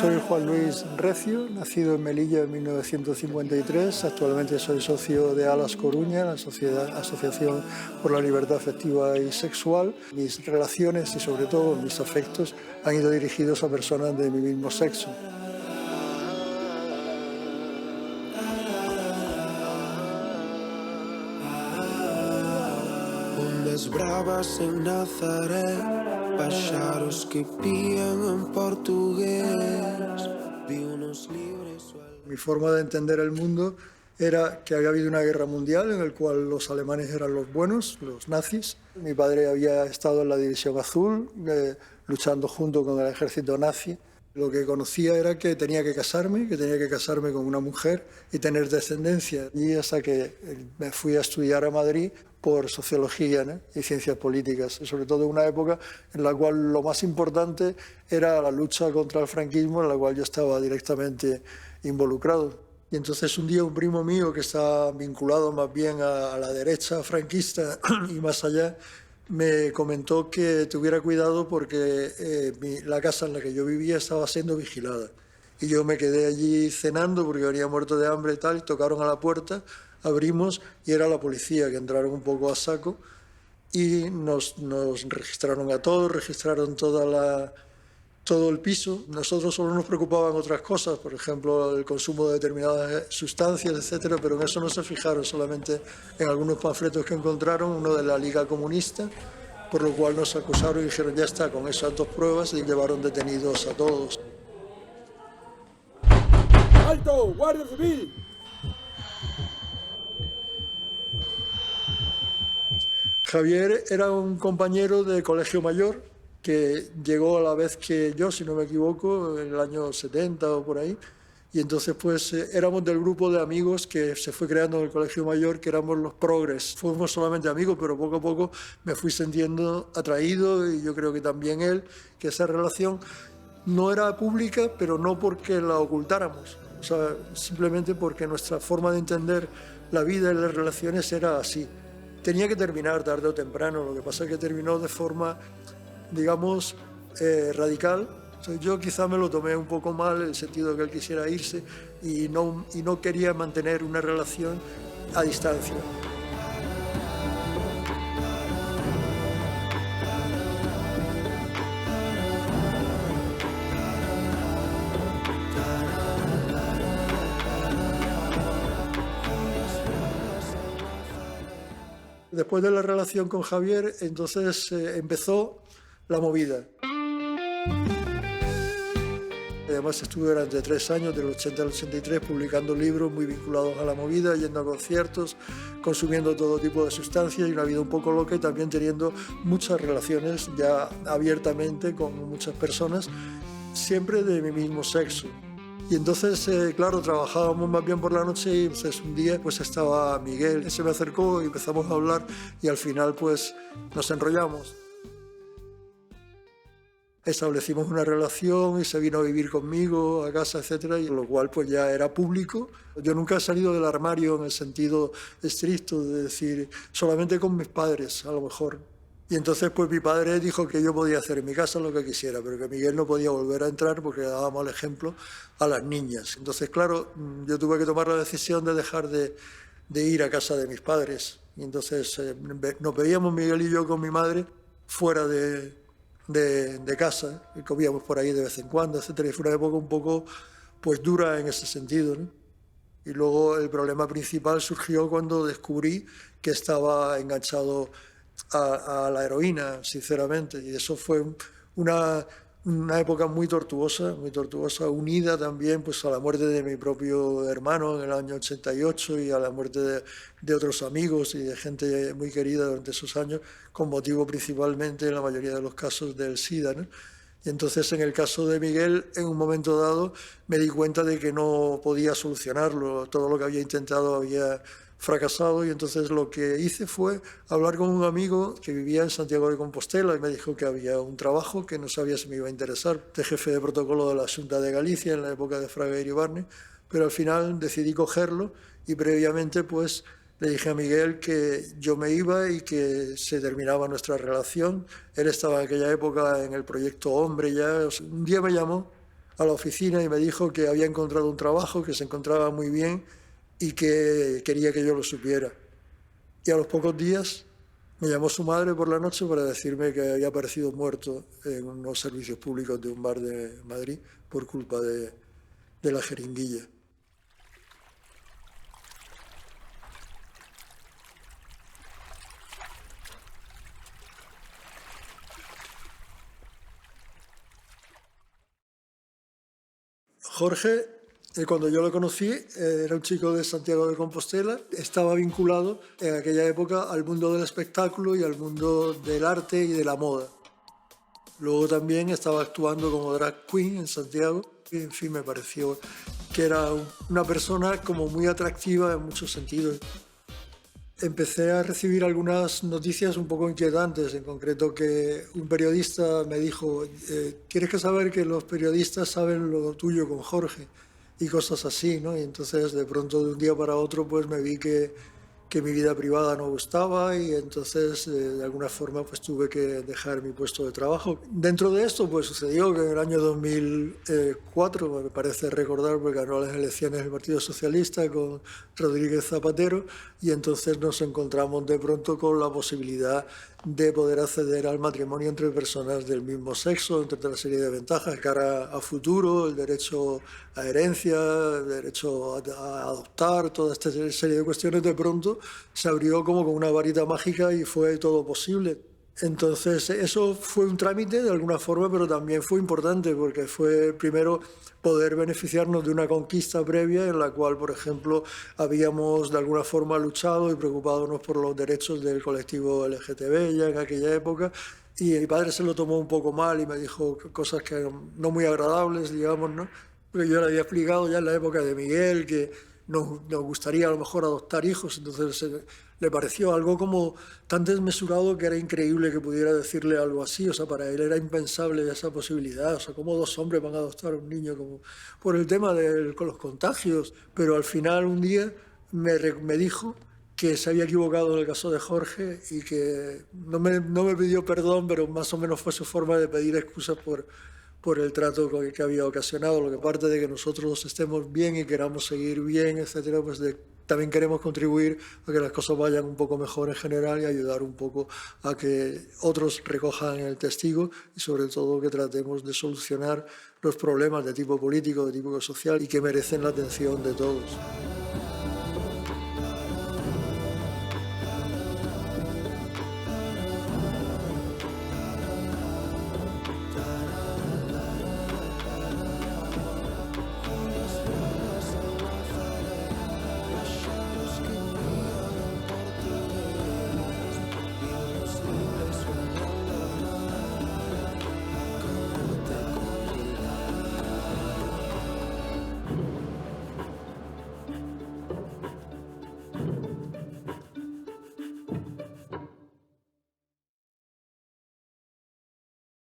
Soy Juan Luis Recio, nacido en Melilla en 1953. Actualmente soy socio de Alas Coruña, la Asociación por la Libertad Afectiva y Sexual. Mis relaciones y sobre todo mis afectos han ido dirigidos a personas de mi mismo sexo. Ondas bravas en Nazaret, paxaros que pían en portugués, vi unos libres. Mi forma de entender el mundo era que había habido una guerra mundial en la cual los alemanes eran los buenos, los nazis. Mi padre había estado en la División Azul, luchando junto con el ejército nazi. Lo que conocía era que tenía que casarme con una mujer y tener descendencia. Y hasta que me fui a estudiar a Madrid por sociología, ¿no?, y ciencias políticas, sobre todo en una época en la cual lo más importante era la lucha contra el franquismo, en la cual yo estaba directamente involucrado. Y entonces un día un primo mío que está vinculado más bien a la derecha franquista y más allá, me comentó que tuviera cuidado porque la casa en la que yo vivía estaba siendo vigilada. Y yo me quedé allí cenando porque venía muerto de hambre y tal, y tocaron a la puerta, abrimos y era la policía, que entraron un poco a saco y nos registraron a todos, registraron todo el piso. Nosotros solo nos preocupaban otras cosas, por ejemplo, el consumo de determinadas sustancias, etcétera, pero en eso no se fijaron, solamente en algunos panfletos que encontraron, uno de la Liga Comunista, por lo cual nos acusaron y dijeron, ya está, con esas dos pruebas, y llevaron detenidos a todos. ¡Alto! ¡Guardia Civil! Javier era un compañero de colegio mayor que llegó a la vez que yo, si no me equivoco, en el año 70 o por ahí. Y entonces pues éramos del grupo de amigos que se fue creando en el colegio mayor, que éramos los progres. Fuimos solamente amigos, pero poco a poco me fui sintiendo atraído, y yo creo que también él, que esa relación no era pública, pero no porque la ocultáramos, o sea, simplemente porque nuestra forma de entender la vida y las relaciones era así. Tenía que terminar tarde o temprano, lo que pasa es que terminó de forma, digamos, radical. O sea, yo quizá me lo tomé un poco mal, en el sentido de que él quisiera irse y no quería mantener una relación a distancia. Después de la relación con Javier, entonces empezó la movida. Además estuve durante 3 años, del 80 al 83, publicando libros muy vinculados a la movida, yendo a conciertos, consumiendo todo tipo de sustancias y una vida un poco loca, y también teniendo muchas relaciones ya abiertamente con muchas personas, siempre de mi mismo sexo. Y entonces, claro, trabajábamos más bien por la noche, y entonces un día pues estaba Miguel, se me acercó y empezamos a hablar, y al final pues nos enrollamos. Establecimos una relación y se vino a vivir conmigo a casa, etcétera, y lo cual pues ya era público. Yo nunca he salido del armario en el sentido estricto de decir, solamente con mis padres, a lo mejor. Y entonces pues mi padre dijo que yo podía hacer en mi casa lo que quisiera, pero que Miguel no podía volver a entrar porque le dábamos el ejemplo a las niñas. Entonces, claro, yo tuve que tomar la decisión de dejar de ir a casa de mis padres. Y entonces nos veíamos Miguel y yo con mi madre fuera de casa, y comíamos por ahí de vez en cuando, etcétera. Y fue una época un poco pues dura en ese sentido, ¿no? Y luego el problema principal surgió cuando descubrí que estaba enganchado a la heroína, sinceramente, y eso fue una época muy tortuosa, unida también pues a la muerte de mi propio hermano en el año 88 y a la muerte de otros amigos y de gente muy querida durante esos años, con motivo principalmente, en la mayoría de los casos, del SIDA, ¿no? Y entonces, en el caso de Miguel, en un momento dado me di cuenta de que no podía solucionarlo, todo lo que había intentado había fracasado, y entonces lo que hice fue hablar con un amigo que vivía en Santiago de Compostela y me dijo que había un trabajo que no sabía si me iba a interesar, de jefe de protocolo de la Xunta de Galicia en la época de Fraga Iribarne, pero al final decidí cogerlo, y previamente pues le dije a Miguel que yo me iba y que se terminaba nuestra relación. Él estaba en aquella época en el proyecto Hombre ya. Un día me llamó a la oficina y me dijo que había encontrado un trabajo, que se encontraba muy bien y que quería que yo lo supiera. Y a los pocos días me llamó su madre por la noche para decirme que había aparecido muerto en unos servicios públicos de un bar de Madrid por culpa de la jeringuilla. Jorge, cuando yo lo conocí, era un chico de Santiago de Compostela, estaba vinculado en aquella época al mundo del espectáculo y al mundo del arte y de la moda. Luego también estaba actuando como drag queen en Santiago y, en fin, me pareció que era una persona como muy atractiva en muchos sentidos. Empecé a recibir algunas noticias un poco inquietantes, en concreto que un periodista me dijo, tienes que saber que los periodistas saben lo tuyo con Jorge y cosas así, ¿no? Y entonces de pronto de un día para otro pues me vi que mi vida privada no gustaba y entonces de alguna forma pues tuve que dejar mi puesto de trabajo. Dentro de esto pues sucedió que en el año 2004, me parece recordar, porque ganó las elecciones el Partido Socialista con Rodríguez Zapatero y entonces nos encontramos de pronto con la posibilidad de poder acceder al matrimonio entre personas del mismo sexo, entre otra serie de ventajas, cara a futuro, el derecho a herencia, el derecho a adoptar, toda esta serie de cuestiones de pronto se abrió como con una varita mágica y fue todo posible. Entonces eso fue un trámite de alguna forma, pero también fue importante porque fue primero poder beneficiarnos de una conquista previa en la cual, por ejemplo, habíamos de alguna forma luchado y preocupándonos por los derechos del colectivo LGTB ya en aquella época. Y mi padre se lo tomó un poco mal y me dijo cosas que no muy agradables, digamos, ¿no? Porque yo le había explicado ya en la época de Miguel que nos gustaría a lo mejor adoptar hijos, entonces le pareció algo como tan desmesurado que era increíble que pudiera decirle algo así, o sea, para él era impensable esa posibilidad, o sea, cómo dos hombres van a adoptar a un niño, como por el tema con los contagios, pero al final un día me dijo que se había equivocado en el caso de Jorge y que no me pidió perdón, pero más o menos fue su forma de pedir excusas por el trato que había ocasionado, lo que aparte de que nosotros estemos bien y queramos seguir bien, etcétera, pues también queremos contribuir a que las cosas vayan un poco mejor en general y ayudar un poco a que otros recojan el testigo y sobre todo que tratemos de solucionar los problemas de tipo político, de tipo social y que merecen la atención de todos.